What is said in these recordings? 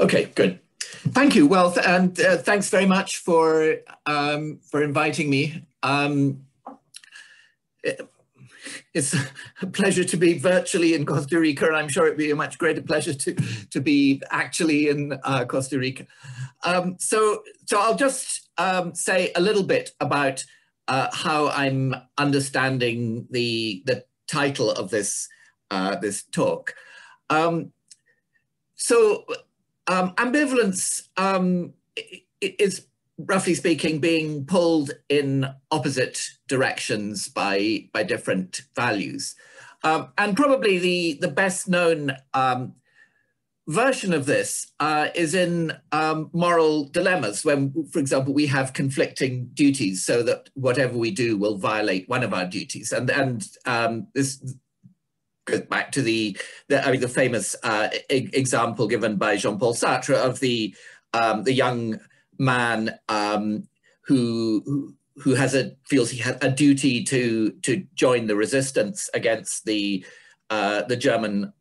Okay, good. Thank you. Well, thanks very much for inviting me. It's a pleasure to be virtually in Costa Rica, and I'm sure it'd be a much greater pleasure to be actually in Costa Rica. So I'll just say a little bit about how I'm understanding the title of this this talk. Ambivalence is, roughly speaking, being pulled in opposite directions by different values. And probably the best known version of this is in moral dilemmas, when, for example, we have conflicting duties, so that whatever we do will violate one of our duties. And this goes back to the famous example given by Jean-Paul Sartre of the young man who feels he has a duty to join the resistance against the German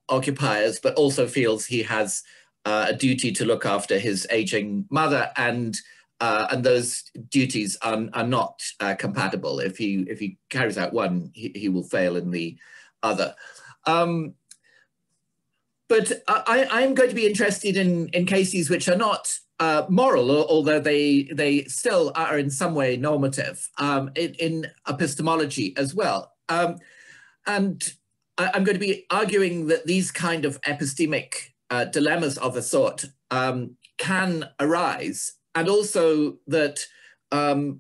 occupiers, but also feels he has a duty to look after his aging mother, and those duties are not compatible. If he carries out one, he will fail in the other. But I'm going to be interested in cases which are not moral, although they still are in some way normative, in epistemology as well. And I'm going to be arguing that these kind of epistemic dilemmas of a sort can arise, and also that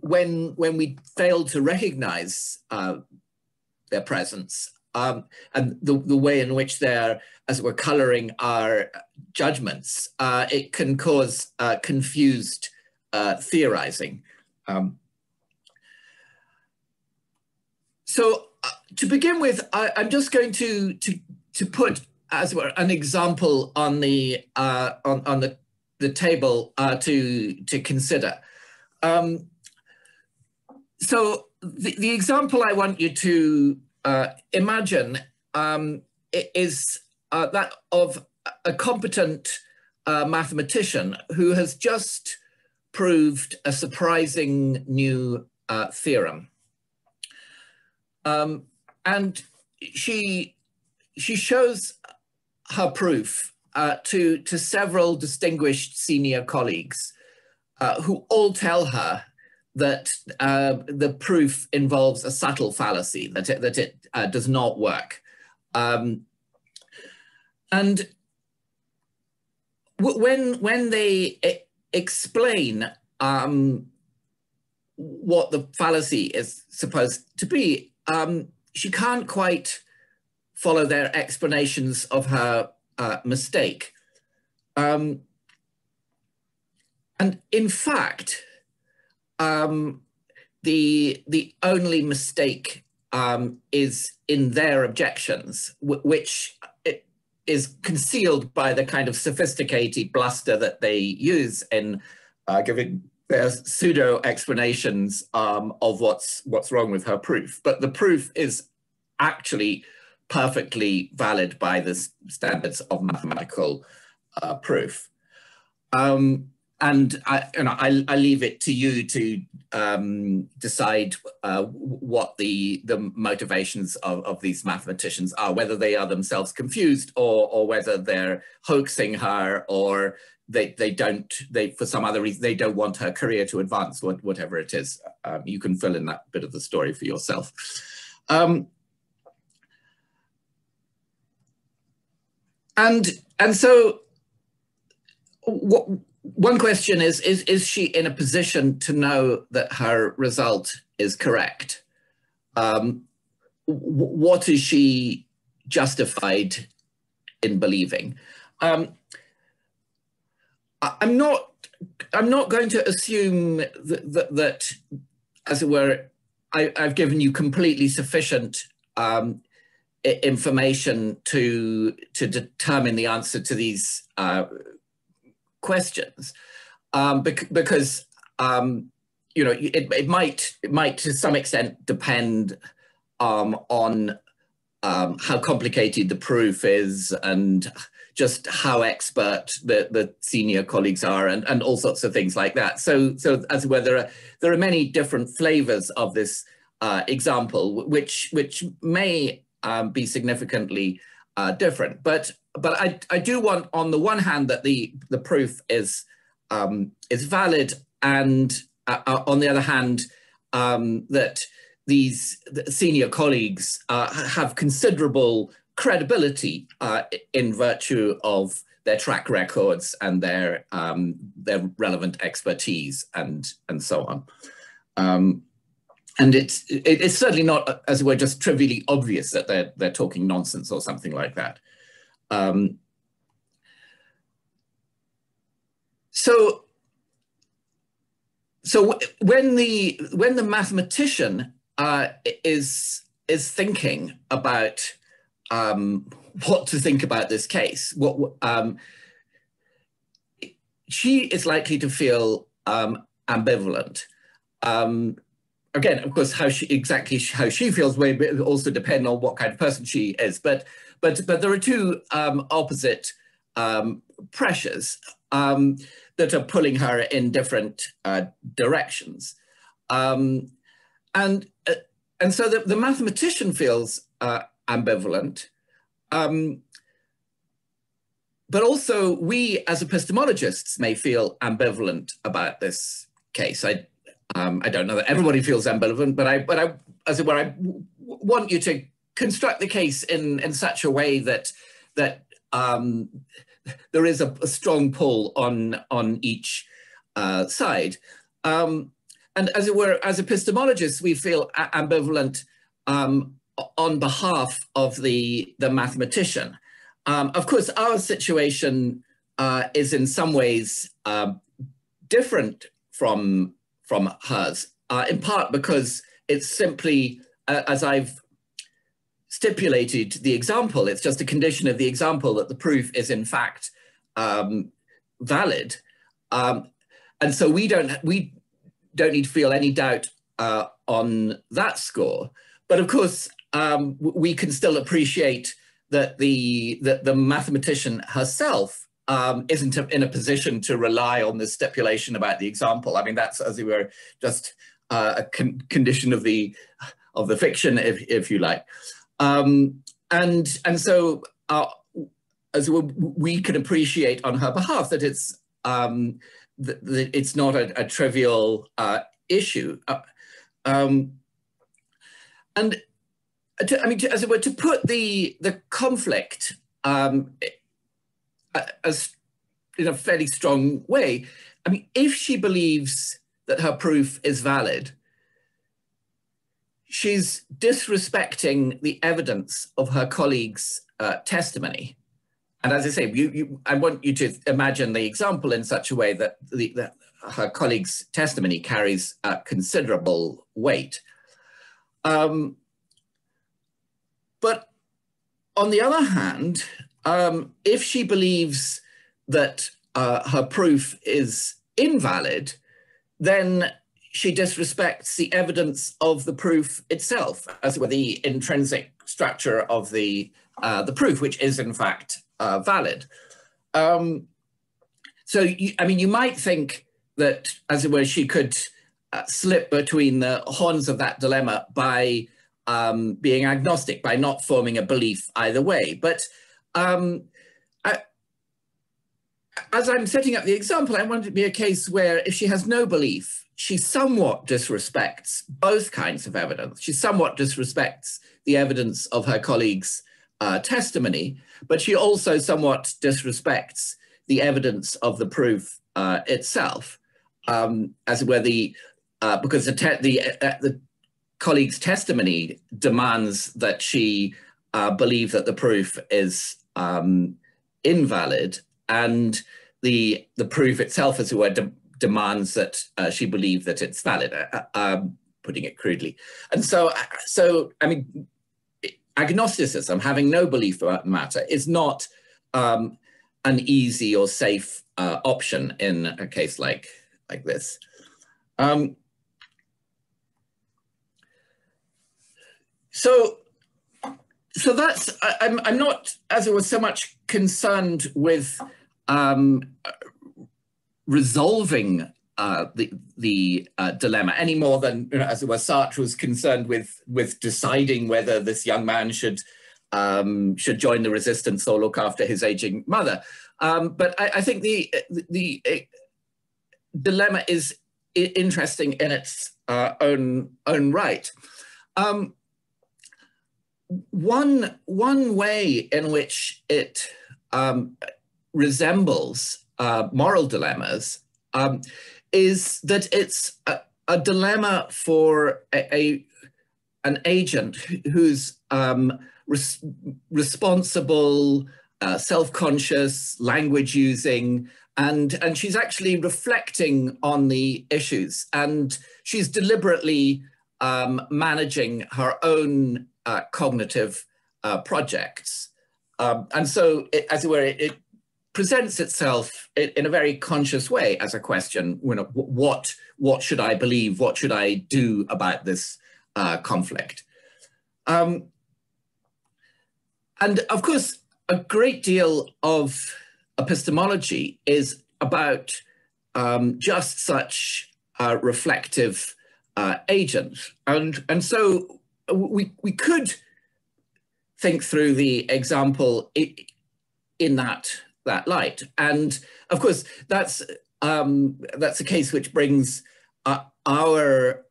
when we fail to recognize their presence, and the way in which they're, as it were, coloring our judgments, it can cause confused theorizing. To begin with, I'm just going to put, as it were, an example on the table to consider. So the example I want you to imagine is that of a competent mathematician who has just proved a surprising new theorem. And she shows her proof to several distinguished senior colleagues who all tell her that the proof involves a subtle fallacy, that it does not work. And when they explain what the fallacy is supposed to be, she can't quite follow their explanations of her mistake. And in fact, the only mistake is in their objections, which is concealed by the kind of sophisticated bluster that they use in giving their pseudo explanations of what's wrong with her proof. But the proof is actually perfectly valid by the standards of mathematical proof. And I leave it to you to decide what the motivations of these mathematicians are, whether they are themselves confused or whether they're hoaxing her, or they for some other reason, they don't want her career to advance, whatever it is. You can fill in that bit of the story for yourself. And so one question is she in a position to know that her result is correct? What is she justified in believing? I'm not going to assume that as it were, I've given you completely sufficient information to determine the answer to these questions, because you know, it might to some extent depend on how complicated the proof is, and just how expert the senior colleagues are, and all sorts of things like that. So as it were, there are many different flavors of this example, which may be significantly different. But I do want, on the one hand, that the proof is valid, and on the other hand, that these senior colleagues have considerable credibility in virtue of their track records and their relevant expertise and so on. And it's certainly not, as it were, just trivially obvious that they're talking nonsense or something like that. So when the mathematician is thinking about what to think about this case, she is likely to feel ambivalent. Again, of course, exactly how she feels will also depend on what kind of person she is. But there are two opposite pressures that are pulling her in different directions, and so the mathematician feels ambivalent, but also we as epistemologists may feel ambivalent about this case. I don't know that everybody feels ambivalent, but I as it were, I want you to construct the case in such a way that there is a strong pull on each side. And as it were, as epistemologists, we feel ambivalent on behalf of the mathematician. Of course, our situation is in some ways different from hers, in part because it's simply, as I've stipulated the example, it's just a condition of the example that the proof is in fact valid. And so we don't need to feel any doubt on that score. But of course, we can still appreciate that the mathematician herself isn't in a position to rely on the stipulation about the example. I mean, that's, as it were, just a condition of the fiction, if you like. And so, as we can appreciate on her behalf that it's not a trivial issue. And I mean, as it were, to put the conflict as in a fairly strong way, I mean, if she believes that her proof is valid, she's disrespecting the evidence of her colleagues' testimony. And as I say, I want you to imagine the example in such a way that her colleagues' testimony carries considerable weight. But on the other hand, if she believes that her proof is invalid, then she disrespects the evidence of the proof itself, as well the intrinsic structure of the proof, which is in fact valid. So, I mean, you might think that, as it were, she could slip between the horns of that dilemma by being agnostic, by not forming a belief either way. But as I'm setting up the example, I want it to be a case where if she has no belief, she somewhat disrespects both kinds of evidence. She somewhat disrespects the evidence of her colleagues' testimony, but she also somewhat disrespects the evidence of the proof itself, as it were, because the colleague's testimony demands that she believe that the proof is invalid, and the proof itself, as it were, demands that she believe that it's valid, putting it crudely. And so I mean, agnosticism, having no belief about the matter, is not an easy or safe option in a case like this. So So that's, I'm not, as it was, so much concerned with resolving the dilemma any more than, as it was, Sartre was concerned with deciding whether this young man should join the resistance or look after his aging mother. But I think the dilemma is interesting in its own right. One way in which it resembles moral dilemmas is that it's a dilemma for an agent who's responsible, self-conscious, language using, and she's actually reflecting on the issues, and she's deliberately managing her own cognitive projects. And so, as it were, it presents itself in a very conscious way as a question, what should I believe? What should I do about this conflict? And of course, a great deal of epistemology is about just such reflective agents. And so we could think through the example in that light. And of course, that's a case which brings our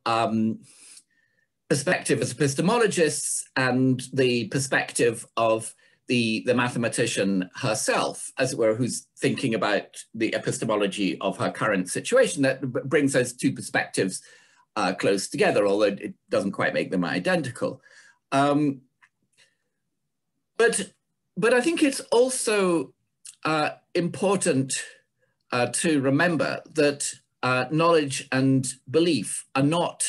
perspective as epistemologists and the perspective of the mathematician herself, as it were, who's thinking about the epistemology of her current situation. That brings those two perspectives close together, although it doesn't quite make them identical. But I think it's also important to remember that knowledge and belief are not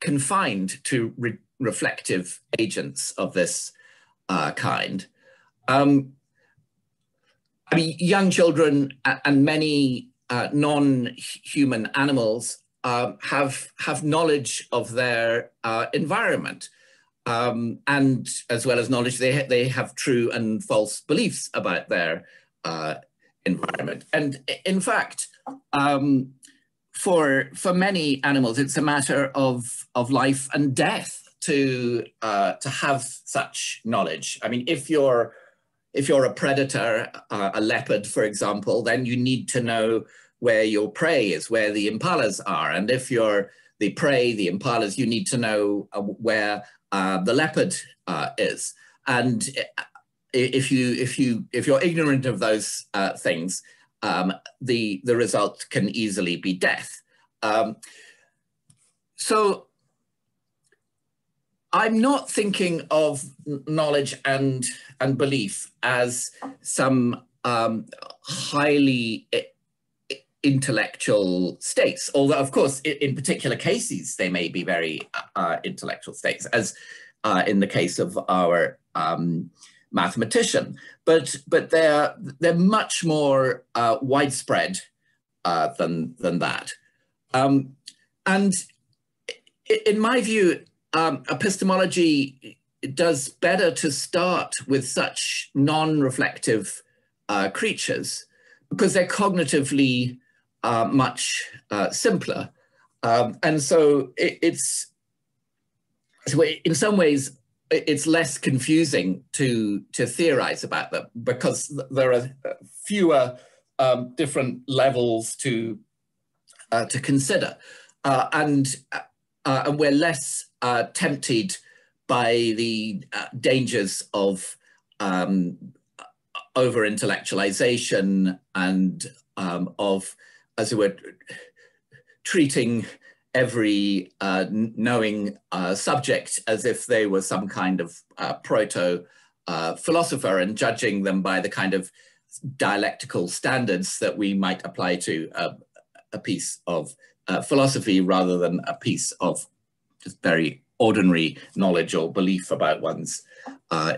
confined to reflective agents of this kind. I mean, young children and many non-human animals have knowledge of their environment, and as well as knowledge, they have true and false beliefs about their environment. And in fact, for many animals, it's a matter of life and death to have such knowledge. I mean, if you're a predator, a leopard, for example, then you need to know where your prey is, where the impalas are. And if you're the prey, the impalas, you need to know where the leopard is. And if you're ignorant of those things, the result can easily be death. So I'm not thinking of knowledge and belief as some highly intellectual states, although of course in particular cases they may be very intellectual states, as in the case of our mathematician, but they're much more widespread than that. And in my view, epistemology does better to start with such non-reflective creatures because they're cognitively much simpler. And so it's, in some ways, it's less confusing to theorize about them because there are fewer different levels to consider. And we're less tempted by the dangers of over-intellectualization and of, as it were, treating every knowing subject as if they were some kind of proto-philosopher and judging them by the kind of dialectical standards that we might apply to a piece of philosophy rather than a piece of just very ordinary knowledge or belief about one's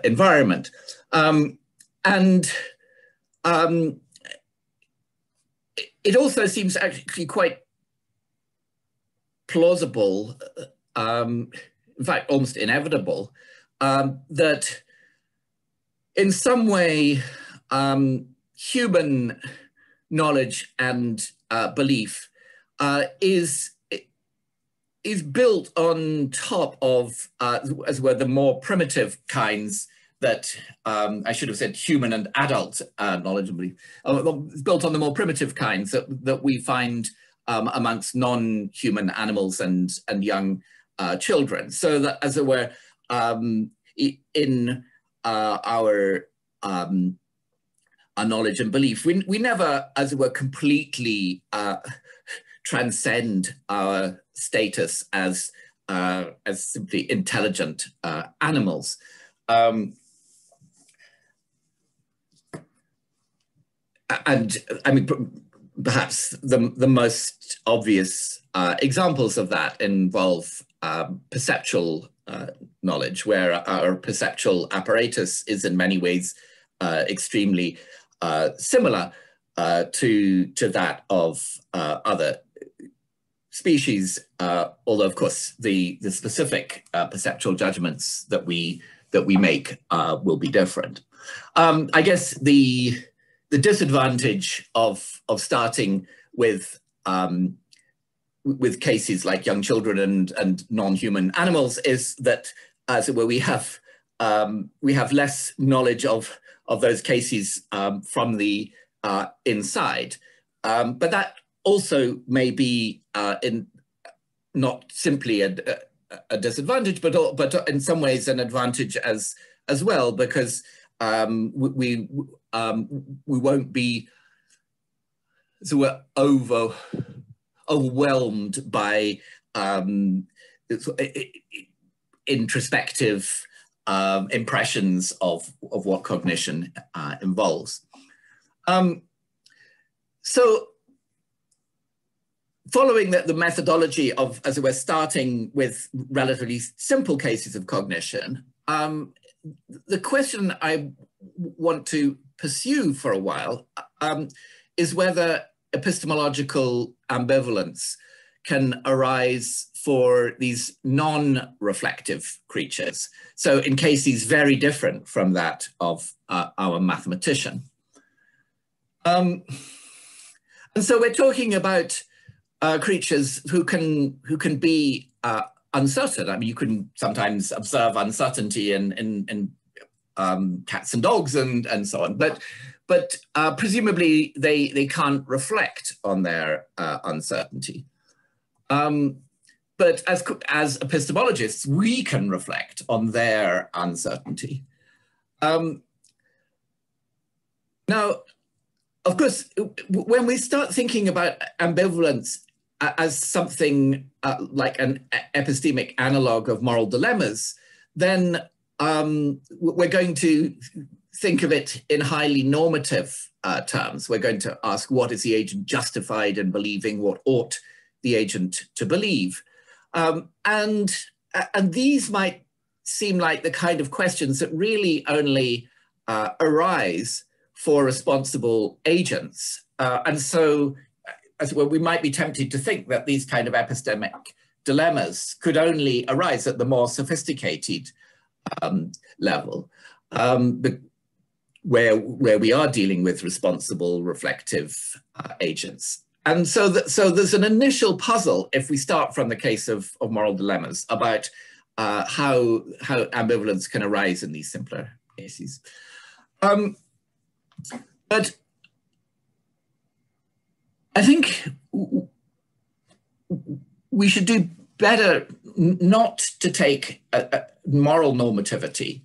environment. It also seems actually quite plausible, in fact, almost inevitable, that in some way, human knowledge and belief is built on top of, as were the more primitive kinds that, I should have said human and adult knowledge and belief, built on the more primitive kinds that we find amongst non-human animals and young children. So that, as it were, in our knowledge and belief, we never, as it were, completely transcend our status as simply intelligent animals. And I mean, perhaps the most obvious examples of that involve perceptual knowledge, where our perceptual apparatus is in many ways extremely similar to that of other species, although of course the specific perceptual judgments that we make will be different. I guess the disadvantage of starting with cases like young children and non-human animals is that, as it were, we have less knowledge of those cases from the inside, but that also may be not simply a disadvantage, but in some ways an advantage as well, because we won't be, so we're overwhelmed by introspective impressions of what cognition involves. So following the methodology of, as it were, starting with relatively simple cases of cognition, the question I want to pursue for a while is whether epistemological ambivalence can arise for these non-reflective creatures. So in cases very different from that of our mathematician. And so we're talking about creatures who can be uncertain. I mean, you can sometimes observe uncertainty in cats and dogs and so on, but presumably they can't reflect on their uncertainty. But as epistemologists, we can reflect on their uncertainty. Now, of course, when we start thinking about ambivalence as something like an epistemic analog of moral dilemmas, then we're going to think of it in highly normative terms. We're going to ask, what is the agent justified in believing? What ought the agent to believe? And these might seem like the kind of questions that really only arise for responsible agents. And so, as well, we might be tempted to think that these kind of epistemic dilemmas could only arise at the more sophisticated level, where we are dealing with responsible, reflective agents. And so there's an initial puzzle, if we start from the case of moral dilemmas, about how ambivalence can arise in these simpler cases. But I think we should do better not to take a moral normativity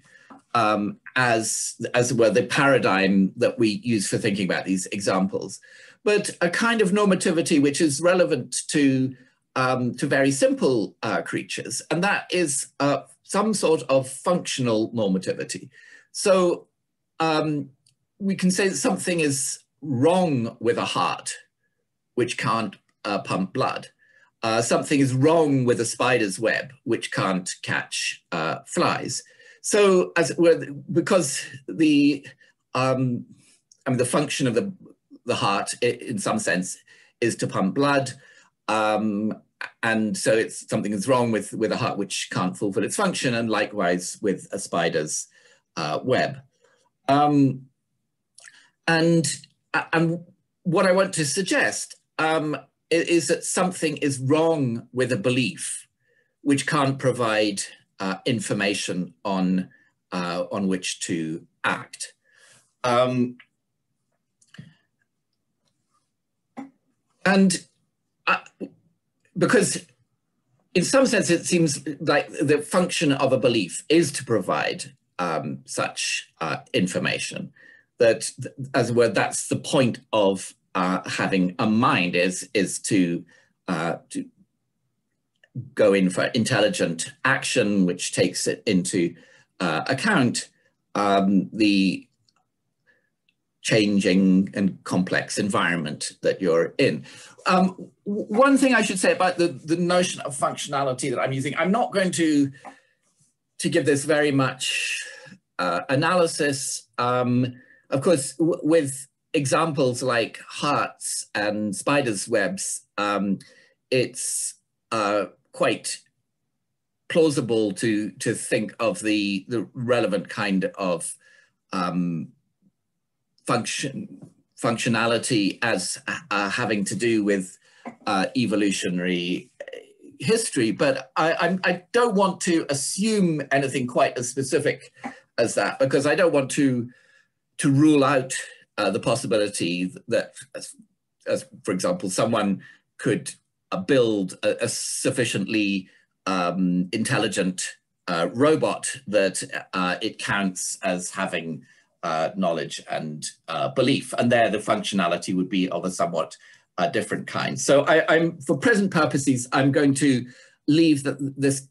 as were the paradigm that we use for thinking about these examples, but a kind of normativity which is relevant to very simple creatures, and that is some sort of functional normativity. So we can say that something is wrong with a heart which can't pump blood. Something is wrong with a spider's web which can't catch flies. So, as it were, because the function of the heart, in some sense, is to pump blood, and so it's something is wrong with a heart which can't fulfill its function, and likewise with a spider's web. And what I want to suggest is that something is wrong with a belief which can't provide information on which to act. Because in some sense, it seems like the function of a belief is to provide such information. That, as it were, that's the point of having a mind, is to go in for intelligent action, which takes it into account the changing and complex environment that you're in. One thing I should say about the notion of functionality that I'm using, I'm not going to give this very much analysis. Of course, with examples like hearts and spiders' webs, it's quite plausible to think of the relevant kind of functionality as having to do with evolutionary history, but I don't want to assume anything quite as specific as that, because I don't want to rule out the possibility that, as for example, someone could build a sufficiently intelligent robot that it counts as having knowledge and belief, and there the functionality would be of a somewhat different kind. So I'm, for present purposes, I'm going to leave this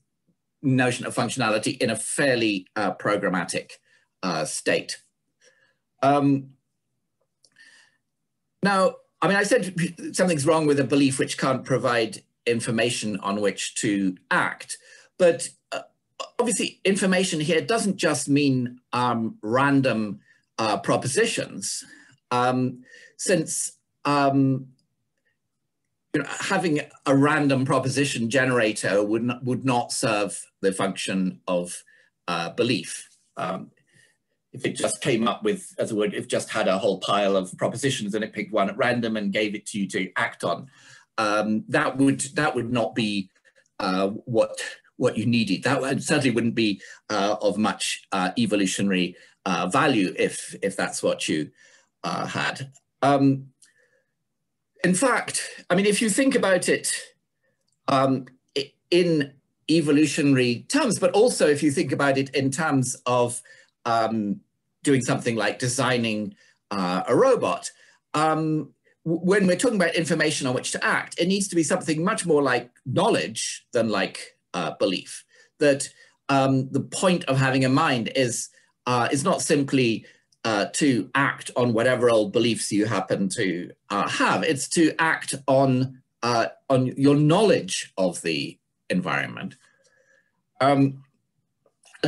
notion of functionality in a fairly programmatic state. Now, I mean, I said something's wrong with a belief which can't provide information on which to act, but obviously information here doesn't just mean random propositions, since having a random proposition generator would not serve the function of belief. If it just came up with, as it would, if it just had a whole pile of propositions and it picked one at random and gave it to you to act on, that would not be what you needed. That certainly wouldn't be of much evolutionary value if that's what you had. In fact, I mean, if you think about it in evolutionary terms, but also if you think about it in terms of doing something like designing a robot, when we're talking about information on which to act, it needs to be something much more like knowledge than like belief. That the point of having a mind is not simply to act on whatever old beliefs you happen to have. It's to act on your knowledge of the environment. And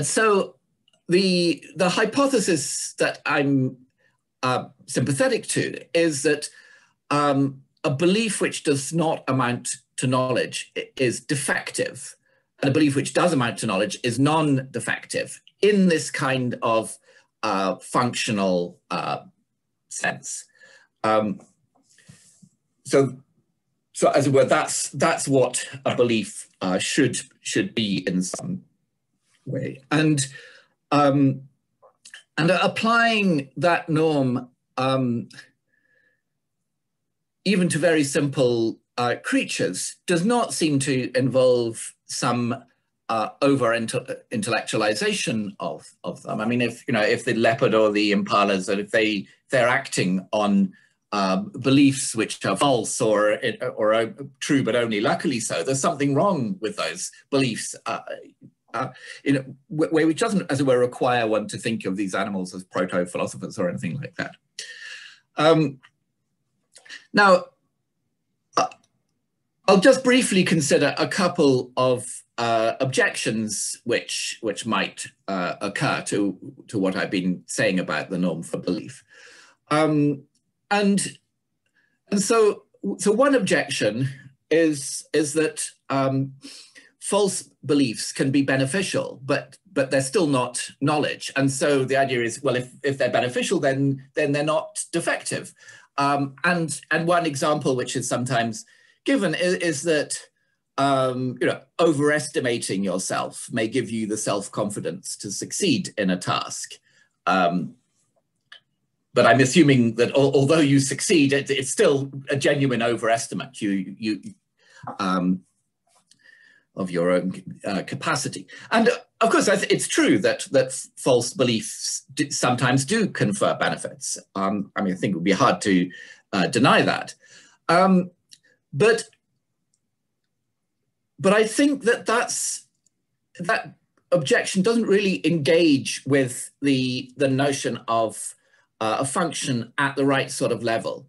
so the hypothesis that I'm sympathetic to is that a belief which does not amount to knowledge is defective, and a belief which does amount to knowledge is non-defective in this kind of functional sense. So as it were, that's what a belief should be in some way, and applying that norm even to very simple creatures does not seem to involve some over-intellectualization of them. I mean, if the leopard or the impalas, if they're acting on beliefs which are false or true but only luckily so, there's something wrong with those beliefs. Which doesn't, as it were, require one to think of these animals as proto-philosophers or anything like that. Now, I'll just briefly consider a couple of objections which might occur to what I've been saying about the norm for belief. And so one objection is that false beliefs can be beneficial, but but they're still not knowledge. And so the idea is, well, if they're beneficial, then they're not defective. And one example which is sometimes given is that overestimating yourself may give you the self-confidence to succeed in a task. But I'm assuming that although you succeed, it's still a genuine overestimate of your own capacity. And of course, it's true that false beliefs sometimes do confer benefits. I mean, I think it would be hard to deny that. But I think that objection doesn't really engage with the notion of a function at the right sort of level.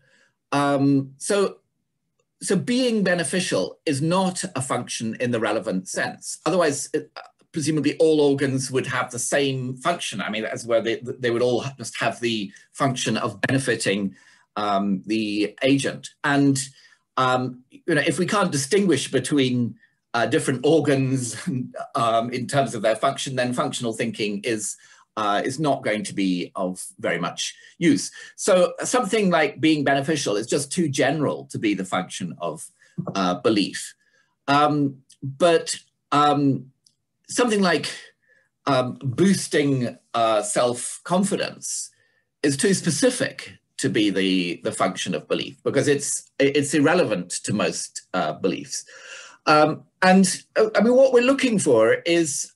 So being beneficial is not a function in the relevant sense. Otherwise, presumably all organs would have the same function. I mean, as where they would all just have the function of benefiting the agent. And if we can't distinguish between different organs in terms of their function, then functional thinking is not going to be of very much use. So something like being beneficial is just too general to be the function of belief. But something like boosting self-confidence is too specific to be the function of belief, because it's irrelevant to most beliefs. And I mean, what we're looking for is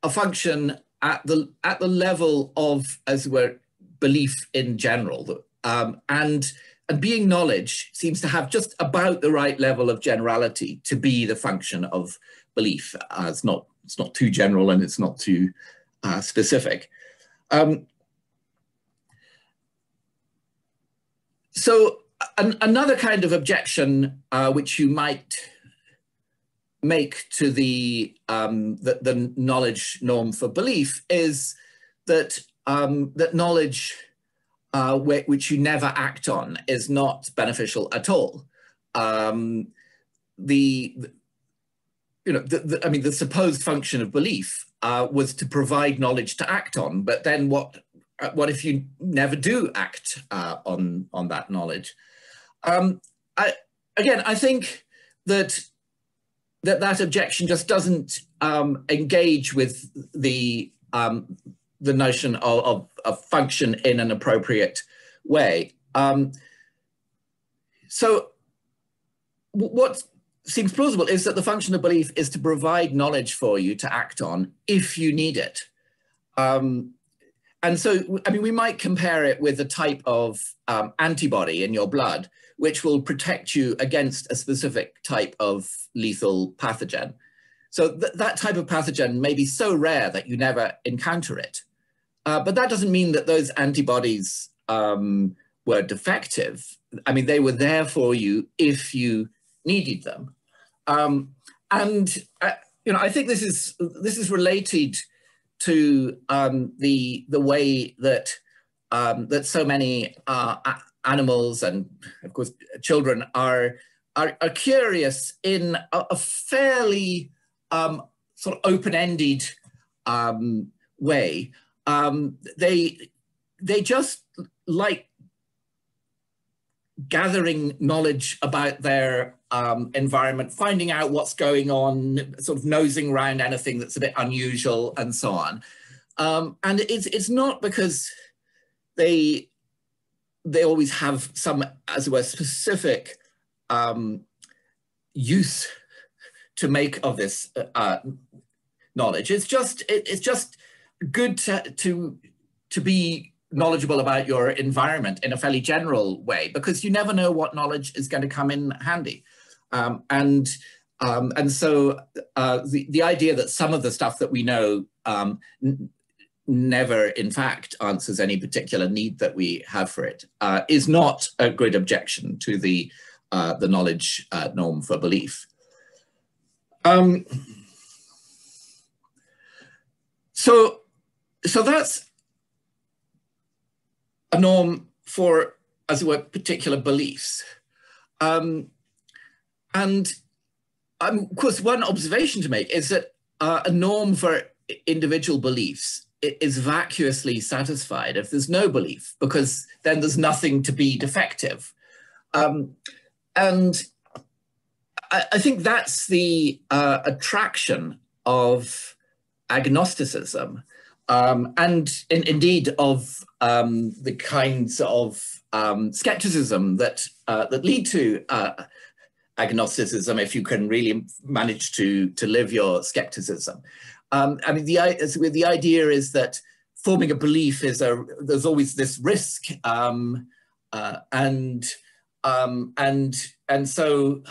a function at the level of, as it were, belief in general, and being knowledge seems to have just about the right level of generality to be the function of belief. It's not too general and it's not too specific. So another kind of objection which you might make to the knowledge norm for belief is that that knowledge which you never act on is not beneficial at all. I mean, the supposed function of belief was to provide knowledge to act on, but then what if you never do act on that knowledge? I think that objection just doesn't engage with the notion of function in an appropriate way. So what seems plausible is that the function of belief is to provide knowledge for you to act on if you need it. And so, I mean, we might compare it with a type of antibody in your blood, which will protect you against a specific type of lethal pathogen. So that type of pathogen may be so rare that you never encounter it. But that doesn't mean that those antibodies were defective. I mean, they were there for you if you needed them. I think this is related to the way that that so many animals and, of course, children are curious in a fairly sort of open-ended way. They just like gathering knowledge about their environment, finding out what's going on, sort of nosing around anything that's a bit unusual, and so on. And it's not because they always have some, as it were, specific use to make of this knowledge. It's just good to be knowledgeable about your environment in a fairly general way, because you never know what knowledge is going to come in handy. And so the idea that some of the stuff that we know never, in fact, answers any particular need that we have for it is not a good objection to the knowledge norm for belief. So that's a norm for, as it were, particular beliefs. And of course, one observation to make is that a norm for individual beliefs is vacuously satisfied if there's no belief, because then there's nothing to be defective. And I think that's the attraction of agnosticism, and indeed of the kinds of skepticism that lead to agnosticism, if you can really manage to live your skepticism. I mean, the idea is that forming a belief is there's always this risk, and so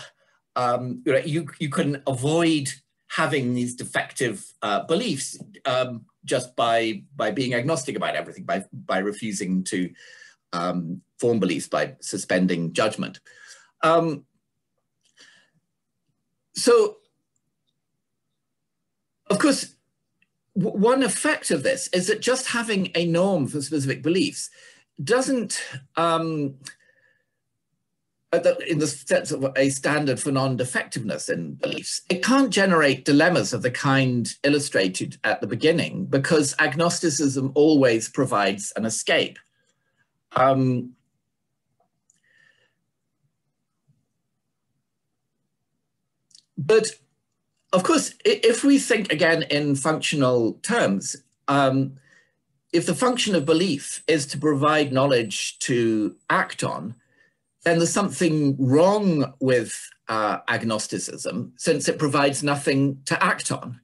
you can avoid having these defective beliefs just by being agnostic about everything, by refusing to form beliefs, by suspending judgment. So, of course, one effect of this is that just having a norm for specific beliefs doesn't, in the sense of a standard for non-defectiveness in beliefs, it can't generate dilemmas of the kind illustrated at the beginning, because agnosticism always provides an escape. But of course, if we think again in functional terms, if the function of belief is to provide knowledge to act on, then there's something wrong with agnosticism, since it provides nothing to act on.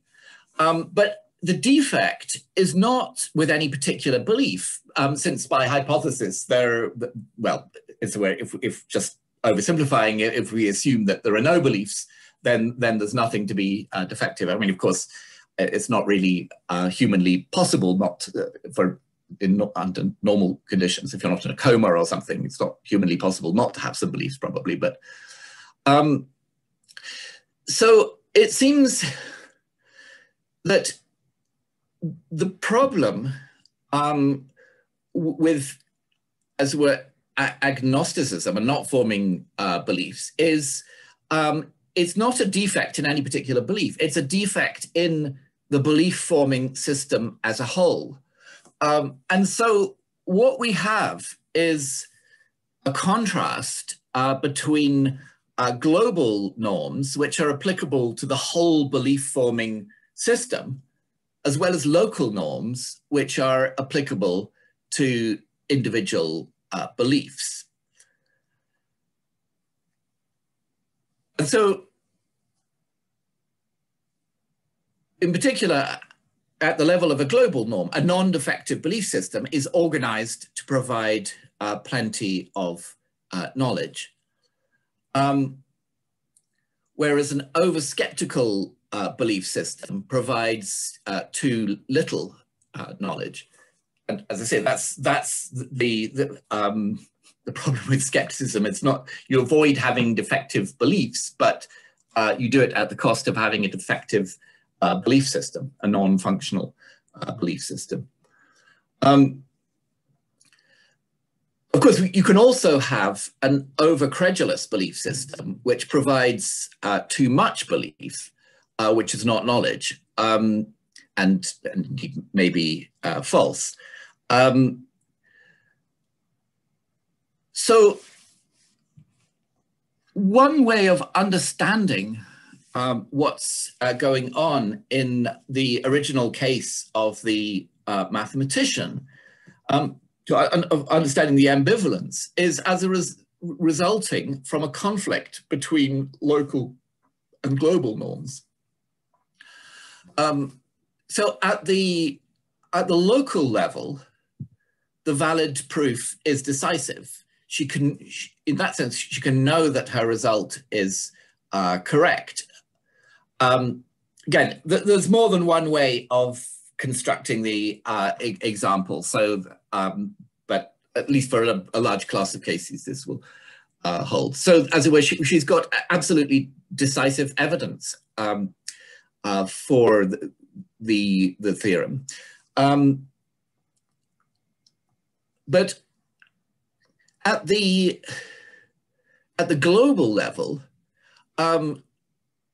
But the defect is not with any particular belief, since by hypothesis, well, it's a way, if just oversimplifying it, if we assume that there are no beliefs, then there's nothing to be defective. I mean, of course, it's not really humanly possible not under normal conditions. If you're not in a coma or something, it's not humanly possible not to have some beliefs, probably. But so it seems that the problem with, as it were, agnosticism and not forming beliefs is it's not a defect in any particular belief. It's a defect in the belief-forming system as a whole. And so what we have is a contrast between global norms, which are applicable to the whole belief-forming system, as well as local norms, which are applicable to individual beliefs. And so, in particular, at the level of a global norm, a non-defective belief system is organized to provide plenty of knowledge. Whereas an over-skeptical belief system provides too little knowledge. And as I say, that's the problem with skepticism. It's not, you avoid having defective beliefs, but you do it at the cost of having a defective belief system, a non-functional belief system. Of course, you can also have an over-credulous belief system, which provides too much belief, which is not knowledge, and may be false. So one way of understanding what's going on in the original case of the mathematician, of understanding the ambivalence, is as a resulting from a conflict between local and global norms. So at the local level, the valid proof is decisive. In that sense, she can know that her result is correct. Again, there's more than one way of constructing the example. So, but at least for a large class of cases, this will hold. So, as it were, she's got absolutely decisive evidence for the theorem. But at the global level,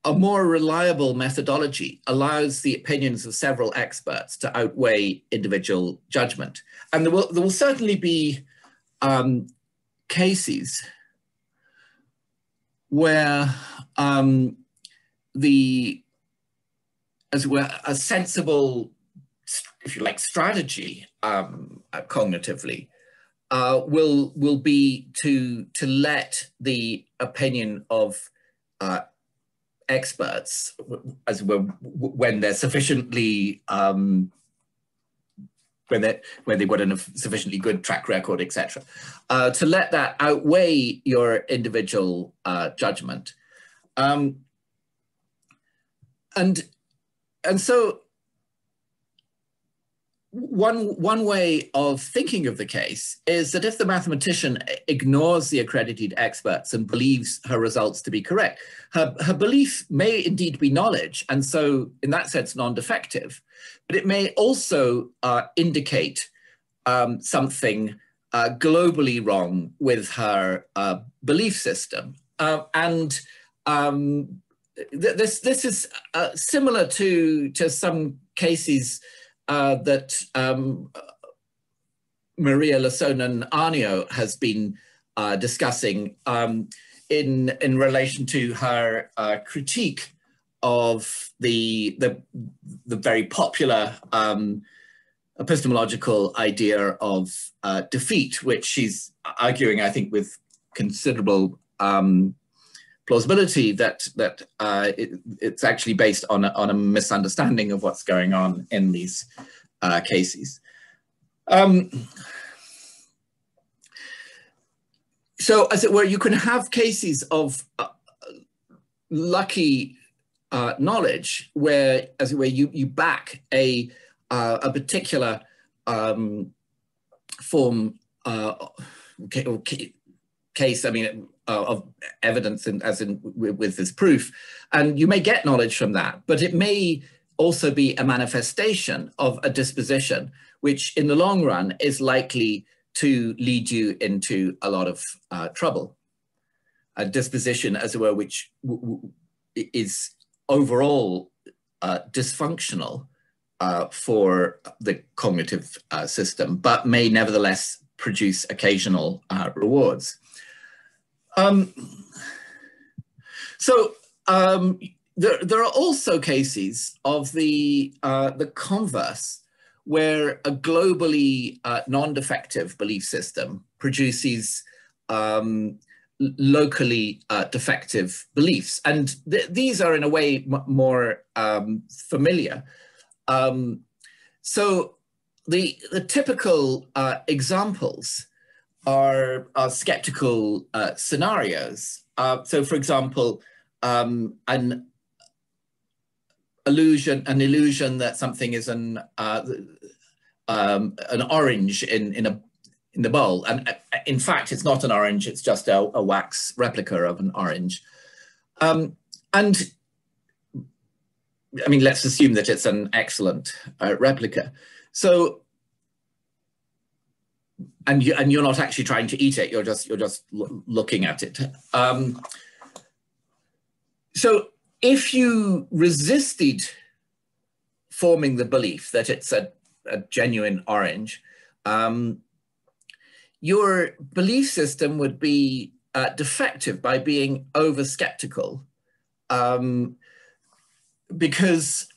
a more reliable methodology allows the opinions of several experts to outweigh individual judgment. And there will certainly be cases where a sensible, if you like, strategy cognitively will be to let the opinion of experts, as well, when they're sufficiently when they've got a sufficiently good track record, etc., to let that outweigh your individual judgment, and so one way of thinking of the case is that if the mathematician ignores the accredited experts and believes her results to be correct, her belief may indeed be knowledge, and so in that sense non-defective, but it may also indicate something globally wrong with her belief system. This is similar to some cases that Maria Lasonen-Arnio has been discussing in relation to her critique of the very popular epistemological idea of defeat, which she's arguing, I think, with considerable plausibility that it's actually based on a misunderstanding of what's going on in these cases. So, as it were, you can have cases of lucky knowledge where, as it were, you back a particular form case, I mean, of evidence, with this proof, and you may get knowledge from that, but it may also be a manifestation of a disposition which in the long run is likely to lead you into a lot of trouble. A disposition, as it were, which is overall dysfunctional for the cognitive system, but may nevertheless produce occasional rewards. There are also cases of the converse, where a globally non-defective belief system produces locally defective beliefs. And these are in a way more familiar. So the typical examples are skeptical scenarios. So for example, an illusion that something is an orange in the bowl, and in fact it's not an orange, it's just a wax replica of an orange. And I mean, let's assume that it's an excellent replica. So, and you're not actually trying to eat it, you're just looking at it. So if you resisted forming the belief that it's a genuine orange, your belief system would be defective by being over skeptical, because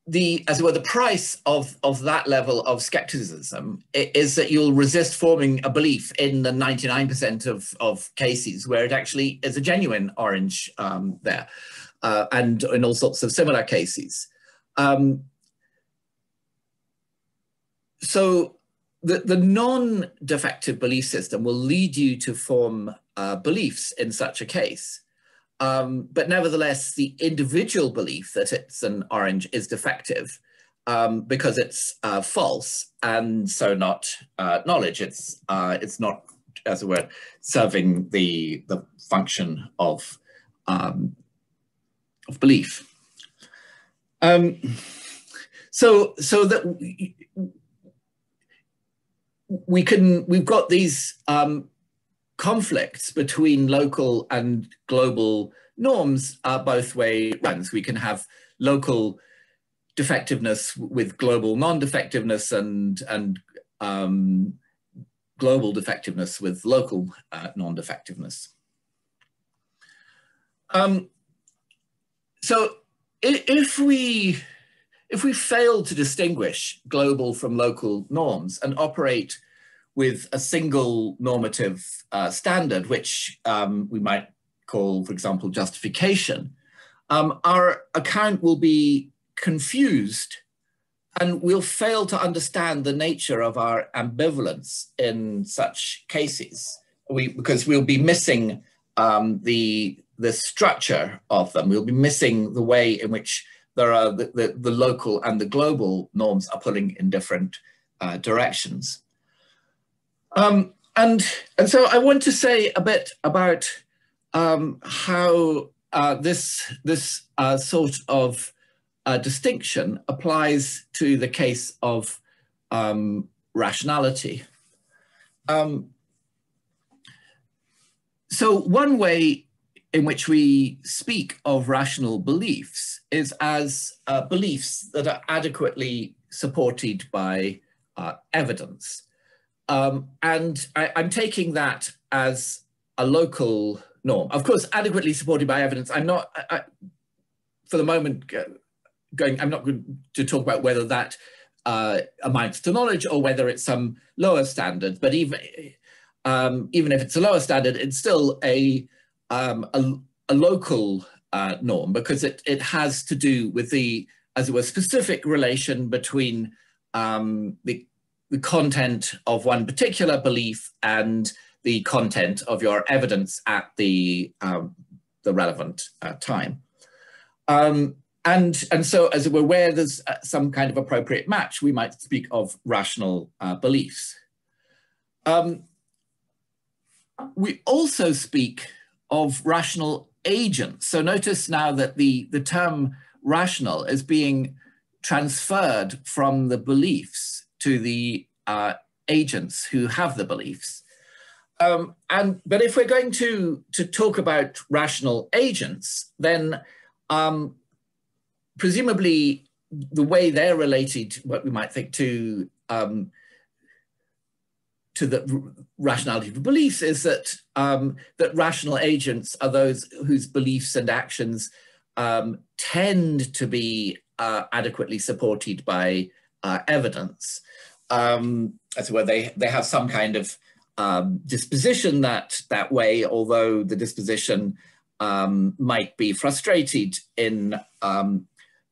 the price of that level of skepticism is that you'll resist forming a belief in the 99% of cases where it actually is a genuine orange there, and in all sorts of similar cases. So the non-defective belief system will lead you to form beliefs in such a case. But nevertheless, the individual belief that it's an orange is defective because it's false, and so not knowledge. It's not, as it were, serving the function of belief. So that we've got these conflicts between local and global norms are both way runs. We can have local defectiveness with global non-defectiveness and global defectiveness with local non-defectiveness. So if we fail to distinguish global from local norms and operate with a single normative standard, which we might call, for example, justification, our account will be confused and we'll fail to understand the nature of our ambivalence in such cases, because we'll be missing the structure of them. We'll be missing the way in which there are the local and the global norms are pulling in different directions. And so I want to say a bit about how this sort of distinction applies to the case of rationality. So one way in which we speak of rational beliefs is as beliefs that are adequately supported by evidence. And I'm taking that as a local norm. Of course, adequately supported by evidence. I'm not, for the moment, I'm not going to talk about whether that amounts to knowledge or whether it's some lower standard. But even if it's a lower standard, it's still a local norm, because it has to do with the, as it were, specific relation between the content of one particular belief and the content of your evidence at the relevant time. And so, as it were, where there's some kind of appropriate match, we might speak of rational beliefs. We also speak of rational agents. So notice now that the term rational is being transferred from the beliefs to the agents who have the beliefs. But if we're going to talk about rational agents, then presumably the way they're related, what we might think to the rationality of beliefs, is that that rational agents are those whose beliefs and actions tend to be adequately supported by evidence. As where they have some kind of disposition that way, although the disposition might be frustrated in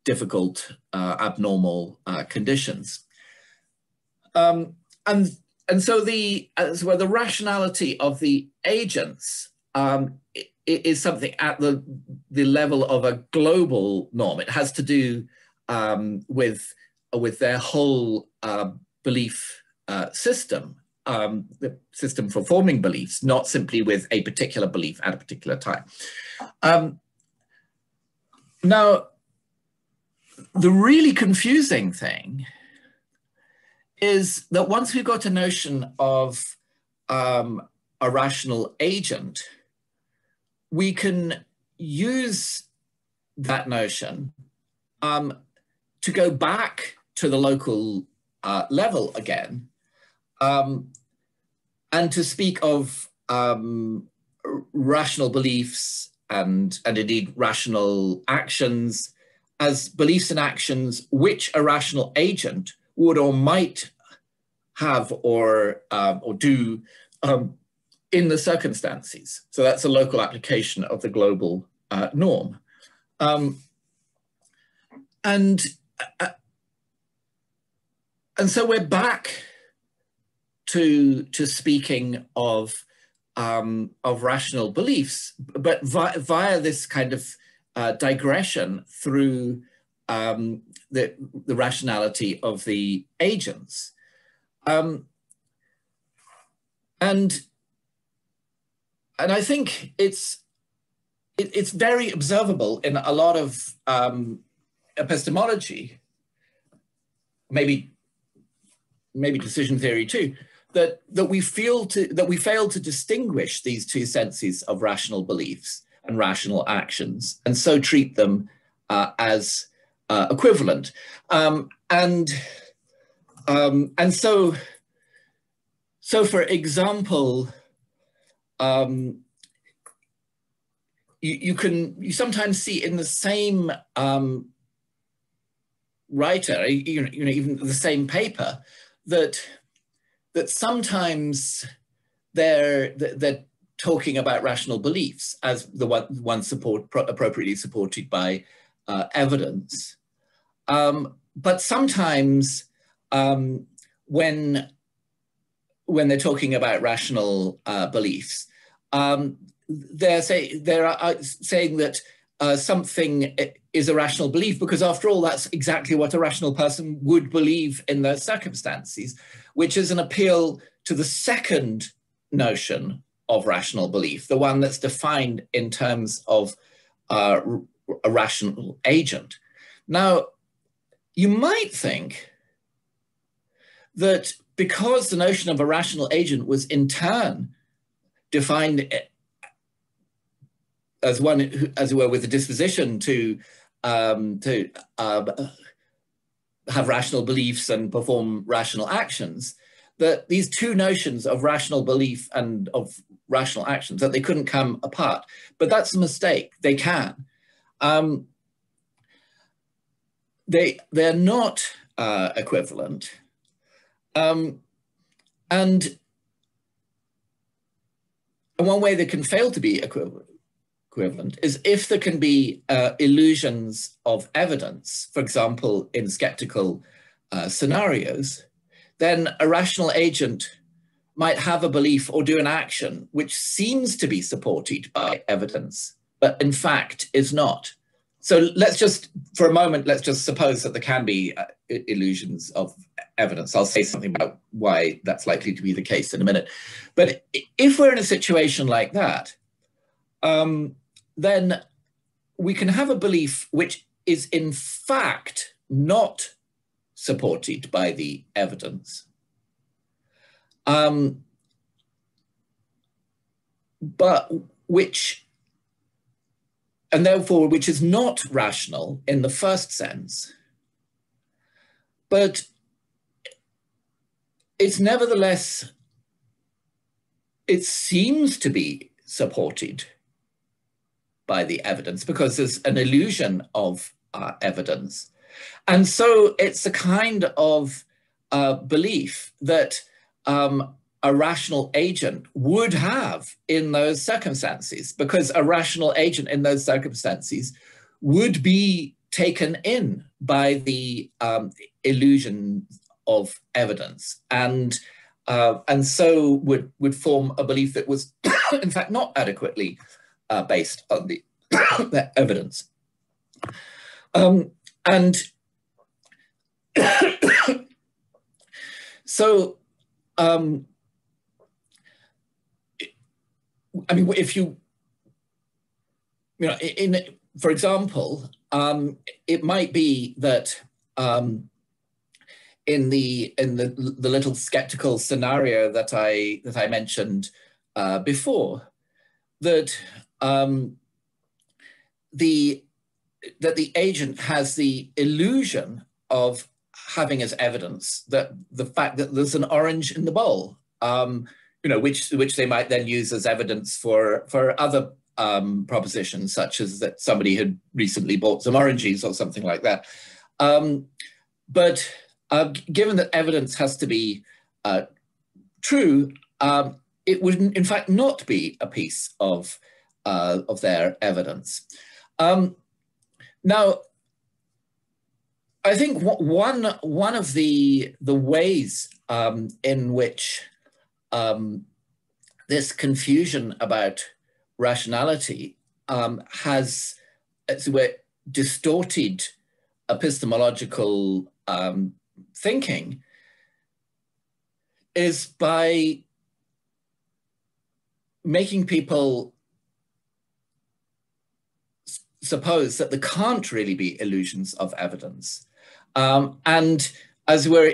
difficult, abnormal conditions. And so the rationality of the agents is something at the level of a global norm. It has to do with their whole belief system, the system for forming beliefs, not simply with a particular belief at a particular time. Now, the really confusing thing is that once we've got a notion of a rational agent, we can use that notion to go back to the local level again, and to speak of rational beliefs and indeed rational actions as beliefs and actions which a rational agent would or might have or do in the circumstances. So that's a local application of the global norm. And so we're back to speaking of rational beliefs, but via this kind of digression through the rationality of the agents. And I think it's very observable in a lot of epistemology, maybe decision theory too, that we fail to distinguish these two senses of rational beliefs and rational actions, and so treat them as equivalent. And so for example, you sometimes see in the same writer, even the same paper, that sometimes they're talking about rational beliefs as the one appropriately supported by evidence. But sometimes when they're talking about rational beliefs, they're saying that something is a rational belief because, after all, that's exactly what a rational person would believe in those circumstances, which is an appeal to the second notion of rational belief, the one that's defined in terms of a rational agent. Now, you might think that because the notion of a rational agent was in turn defined as one who, as it were, with a disposition to have rational beliefs and perform rational actions, that these two notions of rational belief and of rational actions, that they couldn't come apart. But that's a mistake. They can. They're not equivalent. And one way they can fail to be equivalent is if there can be illusions of evidence, for example, in skeptical scenarios, then a rational agent might have a belief or do an action which seems to be supported by evidence, but in fact is not. So let's just, for a moment, let's just suppose that there can be illusions of evidence. I'll say something about why that's likely to be the case in a minute. But if we're in a situation like that, then we can have a belief which is in fact not supported by the evidence, but which, and therefore which is not rational in the first sense, but it's nevertheless, it seems to be supported by the evidence because there's an illusion of evidence. And so it's a kind of belief that a rational agent would have in those circumstances, because a rational agent in those circumstances would be taken in by the illusion of evidence, and so would form a belief that was in fact not adequately based on the evidence. And so, I mean, if for example, it might be that in the little skeptical scenario that I mentioned before, that the agent has the illusion of having as evidence that the fact that there's an orange in the bowl, which they might then use as evidence for other propositions, such as that somebody had recently bought some oranges or something like that. But given that evidence has to be true, it would in fact not be a piece of their evidence. Now, I think one of the ways in which this confusion about rationality has, as it were, distorted epistemological thinking is by making people suppose that there can't really be illusions of evidence. And as we're,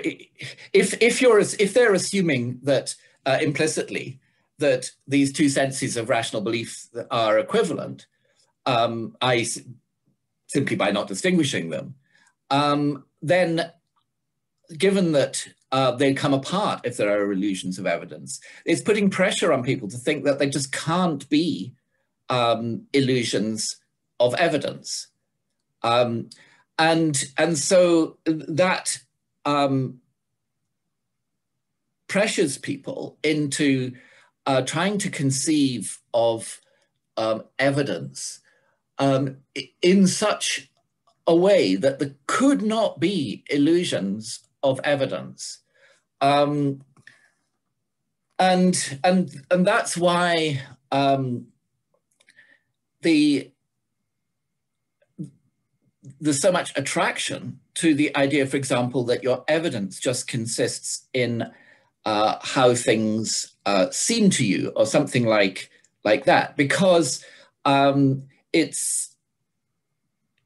if they're assuming that implicitly that these two senses of rational belief are equivalent, simply by not distinguishing them, then given that they come apart if there are illusions of evidence, it's putting pressure on people to think that they just can't be illusions of evidence. And so that pressures people into trying to conceive of evidence in such a way that there could not be illusions of evidence. And that's why there's so much attraction to the idea, for example, that your evidence just consists in how things seem to you, or something like that, because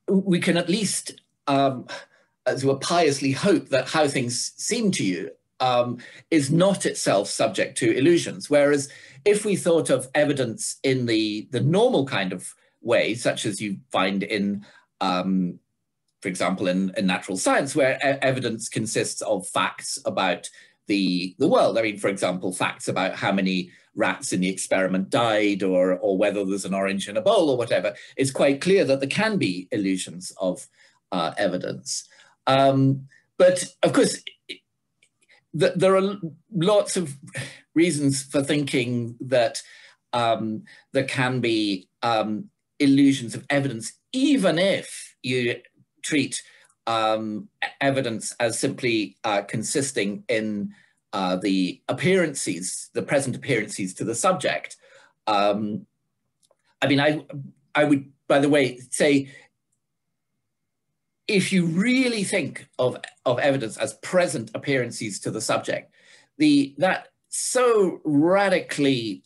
we can at least, as we piously hope, that how things seem to you is not itself subject to illusions. Whereas if we thought of evidence in the normal kind of way, such as you find in, for example, in natural science, where evidence consists of facts about the world. I mean, for example, facts about how many rats in the experiment died, or whether there's an orange in a bowl or whatever, it's quite clear that there can be illusions of evidence. But of course, there are lots of reasons for thinking that there can be illusions of evidence, even if you treat evidence as simply consisting in the appearances, the present appearances to the subject. I mean, I would, by the way, say, if you really think of evidence as present appearances to the subject, that so radically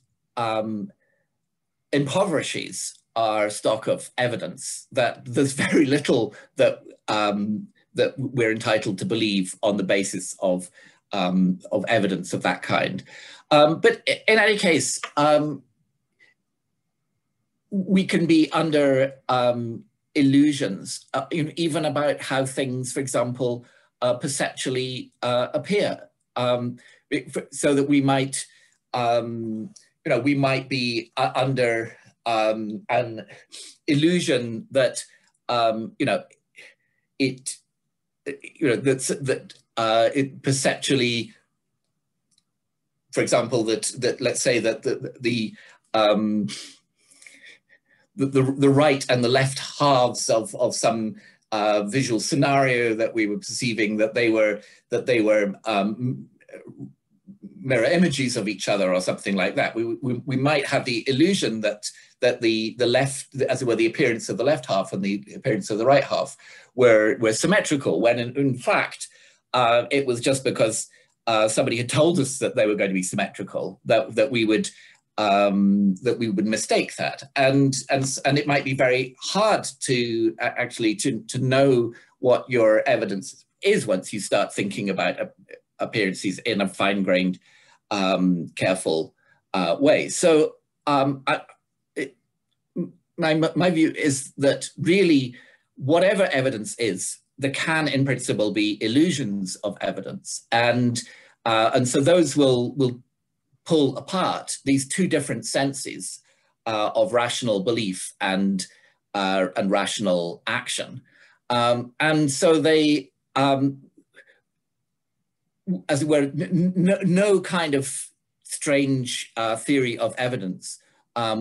impoverishes our stock of evidence that there's very little that that we're entitled to believe on the basis of evidence of that kind. But in any case, we can be under illusions, even about how things, for example, perceptually appear, so that we might, we might be under an illusion that, it perceptually, for example, that let's say that the right and the left halves of some visual scenario that we were perceiving, that they were mirror images of each other or something like that. We might have the illusion that the left, as it were, the appearance of the left half and the appearance of the right half were symmetrical, when in fact it was just because somebody had told us that they were going to be symmetrical that we would mistake that, and it might be very hard to actually to know what your evidence is once you start thinking about appearances in a fine-grained, careful way. So my view is that really, whatever evidence is, there can, in principle, be illusions of evidence, and so those will pull apart these two different senses of rational belief and rational action, and so they, as it were, no kind of strange theory of evidence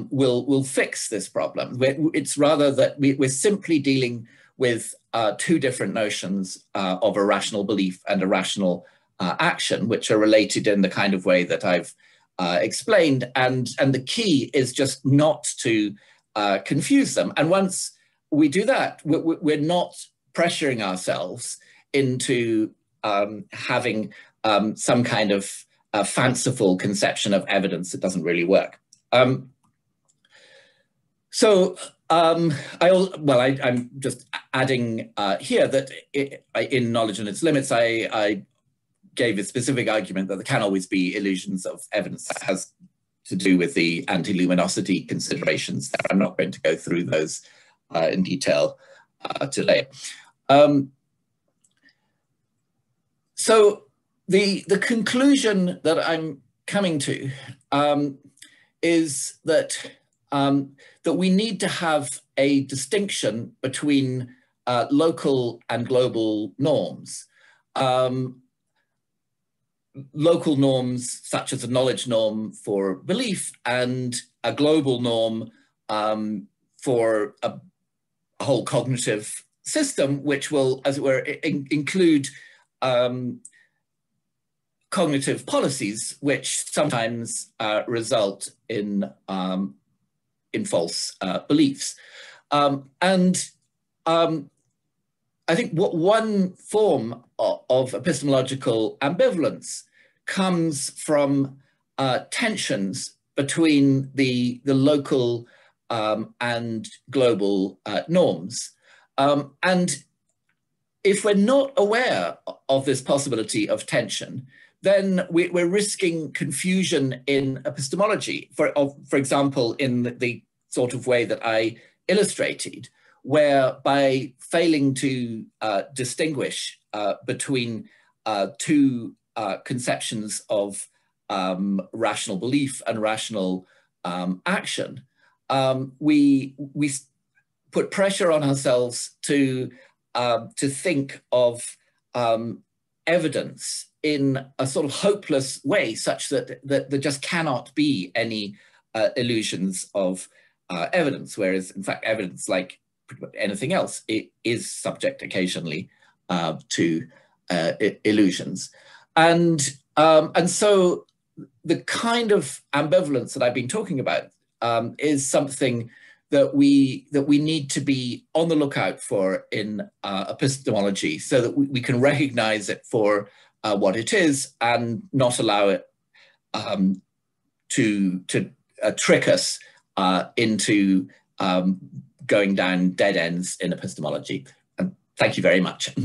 will fix this problem. It's rather that we're simply dealing with two different notions of a rational belief and a rational action, which are related in the kind of way that I've explained. And the key is just not to confuse them. And once we do that, we're not pressuring ourselves into having some kind of fanciful conception of evidence that doesn't really work. So I'm just adding here that in Knowledge and Its Limits, I gave a specific argument that there can always be illusions of evidence. That has to do with the anti-luminosity considerations there. I'm not going to go through those in detail today. So the conclusion that I'm coming to is that that we need to have a distinction between local and global norms. Local norms such as a knowledge norm for belief and a global norm for a whole cognitive system, which will, as it were, include cognitive policies, which sometimes result in false beliefs. I think what one form of epistemological ambivalence comes from tensions between the local and global norms. And if we're not aware of this possibility of tension, then we're risking confusion in epistemology. For example, in the sort of way that I illustrated, where by failing to distinguish between two conceptions of rational belief and rational action, we put pressure on ourselves to think of evidence in a sort of hopeless way, such that there just cannot be any illusions of evidence, whereas in fact evidence, like anything else, it is subject occasionally to illusions. And so the kind of ambivalence that I've been talking about is something that we need to be on the lookout for in epistemology, so that we can recognize it for what it is and not allow it to trick us into going down dead ends in epistemology. And thank you very much.